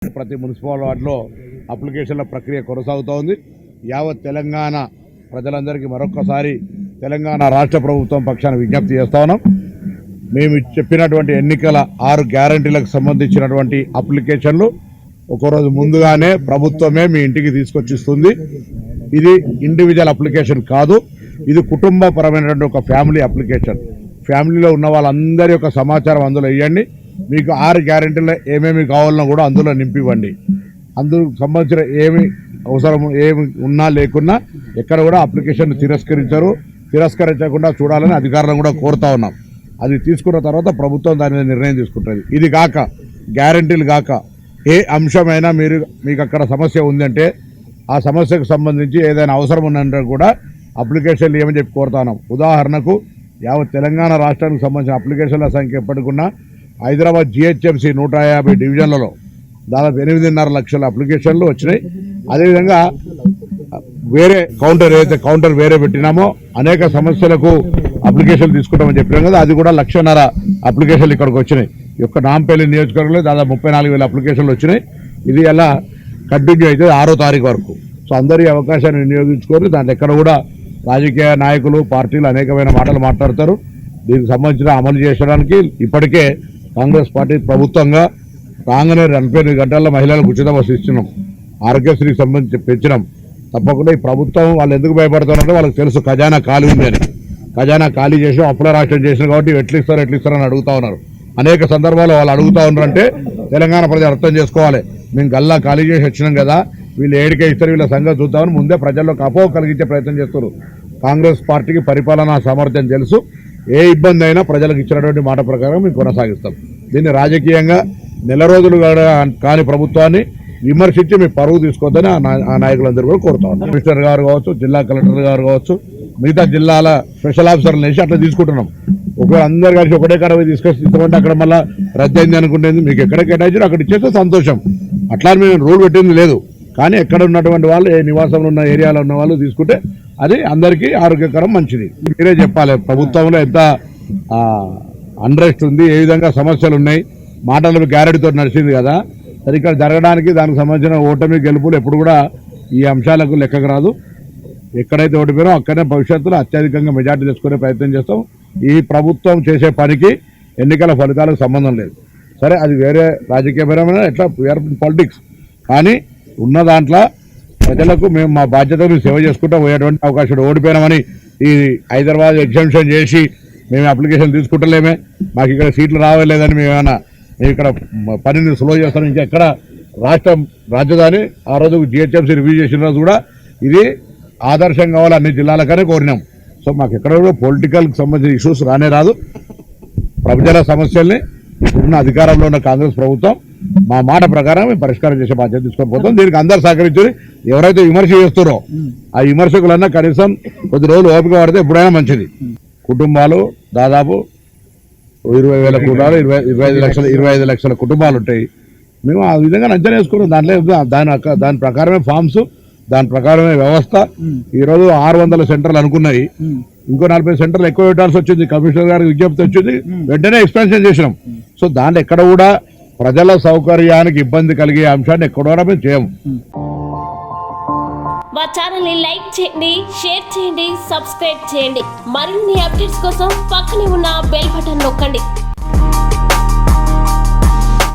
ప్రతి మున్సిపల్ వార్డులో అప్లికేషన్ల ప్రక్రియ కొనసాగుతోంది. యావత్ తెలంగాణ ప్రజలందరికీ మరొకసారి తెలంగాణ రాష్ట్ర ప్రభుత్వం పక్షాన విజ్ఞప్తి చేస్తా ఉన్నాం. మేము చెప్పినటువంటి ఎన్నికల 6 గ్యారంటీలకు సంబంధించినటువంటి అప్లికేషన్లు ఒకరోజు ముందుగానే ప్రభుత్వమే మీ ఇంటికి తీసుకొచ్చిస్తుంది. ఇది ఇండివిజువల్ అప్లికేషన్ కాదు, ఇది కుటుంబపరమైనటువంటి ఒక ఫ్యామిలీ అప్లికేషన్. ఫ్యామిలీలో ఉన్న వాళ్ళందరి యొక్క సమాచారం అందులో ఇవ్వండి. మీకు 6 గ్యారెంటీలు ఏమేమి కావాలన్నా కూడా అందులో నింపివ్వండి. అందుకు సంబంధించిన ఏమి అవసరం ఏమి ఉన్నా లేకున్నా ఎక్కడ కూడా అప్లికేషన్ తిరస్కరించకుండా చూడాలని అధికారులను కూడా కోరుతా ఉన్నాం. అది తీసుకున్న తర్వాత ప్రభుత్వం దాని మీద నిర్ణయం తీసుకుంటుంది. ఇది కాక గ్యారెంటీలు కాక ఏ అంశమైనా మీకు అక్కడ సమస్య ఉందంటే ఆ సమస్యకు సంబంధించి ఏదైనా అవసరం ఉందంటే కూడా అప్లికేషన్లు ఏమని చెప్పి కోరుతా ఉన్నాం. ఉదాహరణకు యావత్ తెలంగాణ రాష్ట్రానికి సంబంధించిన అప్లికేషన్ల సంఖ్య ఎప్పటికున్నా హైదరాబాద్ GHMC 150 డివిజన్లలో దాదాపు 8.5 లక్షల అప్లికేషన్లు వచ్చినాయి. అదేవిధంగా వేరే కౌంటర్ వేరే పెట్టినామో అనేక సమస్యలకు అప్లికేషన్లు తీసుకుంటామని చెప్పినాం కదా, అది కూడా 1,50,000 అప్లికేషన్లు ఇక్కడికి వచ్చినాయి. ఈ యొక్క నాంపల్లి నియోజకవర్గంలో దాదాపు 34,000 అప్లికేషన్లు వచ్చినాయి. ఇది ఎలా కంటిన్యూ అయితే 6వ తారీఖు వరకు. సో అందరి అవకాశాన్ని వినియోగించుకొని దాంట్లో ఎక్కడ కూడా రాజకీయ నాయకులు పార్టీలు అనేకమైన మాటలు మాట్లాడతారు. దీనికి సంబంధించిన అమలు చేయడానికి ఇప్పటికే కాంగ్రెస్ పార్టీ ప్రభుత్వంగా రాగానే 48 గంటల్లో మహిళలకు ఉచిత బస్సు ఇచ్చినాం. ఆరోగ్యశ్రీకి సంబంధించి పెంచినాం. తప్పకుండా ఈ ప్రభుత్వం వాళ్ళు ఎందుకు భయపడుతున్నారంటే వాళ్ళకి తెలుసు ఖజానా ఖాళీ ఉంది అని. ఖజానా ఖాళీ చేసి అప్పుల రాష్ట్రం చేసిన కాబట్టి ఎట్లు ఇస్తారని అడుగుతా ఉన్నారు. అనేక సందర్భాల్లో వాళ్ళు అడుగుతా ఉన్నారంటే తెలంగాణ ప్రజలు అర్థం చేసుకోవాలి. మేము గల్లా ఖాళీ చేసి వచ్చినాం కదా, వీళ్ళు ఏడికే ఇస్తారు, వీళ్ళ సంగతి చూద్దామని ముందే ప్రజల్లోకి అపోహ కలిగించే ప్రయత్నం చేస్తారు. కాంగ్రెస్ పార్టీకి పరిపాలనా సామర్థ్యం తెలుసు. ఏ ఇబ్బంది అయినా ప్రజలకు ఇచ్చినటువంటి మాట ప్రకారం మేము కొనసాగిస్తాం. దీన్ని రాజకీయంగా నెల రోజులు కాని ప్రభుత్వాన్ని విమర్శించి మీ పరువు తీసుకోవద్దని ఆ నాయకులందరూ కూడా కోరుతా ఉన్నాం. కమిషనర్ గారు కావచ్చు, జిల్లా కలెక్టర్ గారు కావచ్చు, మిగతా జిల్లాల స్పెషల్ ఆఫీసర్లు వేసి అట్లా తీసుకుంటున్నాం. ఒకవేళ అందరు కలిసి ఒకటే కరవై తీసుకొస్తే అక్కడ మళ్ళీ రద్దయింది అనుకుంటుంది. మీకు ఎక్కడ కేటాయించారో అక్కడ ఇచ్చేస్తే సంతోషం. అట్లా మేము రూల్ పెట్టింది లేదు. కానీ ఎక్కడ ఉన్నటువంటి వాళ్ళు ఏ నివాసంలో ఉన్న ఏరియాలో ఉన్న వాళ్ళు తీసుకుంటే అది అందరికీ ఆరోగ్యకరం, మంచిది. మీరే చెప్పాలి ప్రభుత్వంలో ఎంత అన్రెస్ట్ ఉంది, ఏ విధంగా సమస్యలు ఉన్నాయి. మాటలు గ్యారెంటీతో నడిచింది కదా, సరే ఇక్కడ జరగడానికి దానికి సంబంధించిన ఓటమి గెలుపులు ఎప్పుడు కూడా ఈ అంశాలకు లెక్కకు రాదు. ఎక్కడైతే ఓడిపోయారో అక్కడనే భవిష్యత్తులో అత్యధికంగా మెజార్టీ తెచ్చుకునే ప్రయత్నం చేస్తాం. ఈ ప్రభుత్వం చేసే పనికి ఎన్నికల ఫలితాలకు సంబంధం లేదు. సరే అది వేరే రాజకీయపరమైన ఎట్లా పాలిటిక్స్, కానీ ఉన్న దాంట్లో ప్రజలకు మేము మా బాధ్యత మేము సేవ చేసుకుంటూ పోయేటువంటి అవకాశం. ఓడిపోయినామని ఈ హైదరాబాద్ ఎగ్జామ్షన్ చేసి మేము అప్లికేషన్ తీసుకుంటలేమే, మాకు ఇక్కడ సీట్లు రావలేదని మేము ఇక్కడ పనిని స్లో చేస్తాం. ఇంకా ఎక్కడ రాజధాని ఆ రోజు GHMC రివ్యూ చేసిన రోజు కూడా ఇది ఆదర్శం కావాలి అన్ని జిల్లాలకనే కోరినాం. సో మాకు ఎక్కడ కూడా పొలిటికల్కి సంబంధించిన ఇష్యూస్ రాదు. ప్రజల సమస్యల్ని ఇప్పుడున్న అధికారంలో ఉన్న కాంగ్రెస్ ప్రభుత్వం మా మాట ప్రకారం మేము పరిష్కారం చేసే బాధ్యత తీసుకొని పోతాం. దీనికి అందరు సహకరించి ఎవరైతే విమర్శ చేస్తారో ఆ విమర్శకులన్నా కనీసం కొద్ది రోజులు ఓపిక పడితే ఎప్పుడైనా మంచిది. కుటుంబాలు దాదాపు 20,000 కుటుంబాలు 25 లక్షల కుటుంబాలు ఉంటాయి. మేము ఆ విధంగా అంచనా వేసుకున్నాం. దాంట్లో దాని ప్రకారమే ఫామ్స్, దాని ప్రకారమే వ్యవస్థ. ఈరోజు 600 సెంటర్లు అనుకున్నాయి, ఇంకో 40 సెంటర్లు ఎక్కువ పెట్టాల్సి వచ్చింది. కమిషనర్ గారికి విజ్ఞప్తి వచ్చింది, వెంటనే ఎక్స్పాన్షన్ చేసినాం. సో దాంట్లో ఎక్కడ కూడా ప్రజల సౌకర్యానికి ఇబ్బంది కలిగే అంశాన్ని ఎక్కడ కూడా మేము చేయము. మా ఛానల్ ని లైక్ చేయండి, షేర్ చేయండి, సబ్స్క్రైబ్ చేయండి. మరిన్ని అప్డేట్స్ కోసం పక్కనే ఉన్న బెల్ బటన్ నొక్కండి.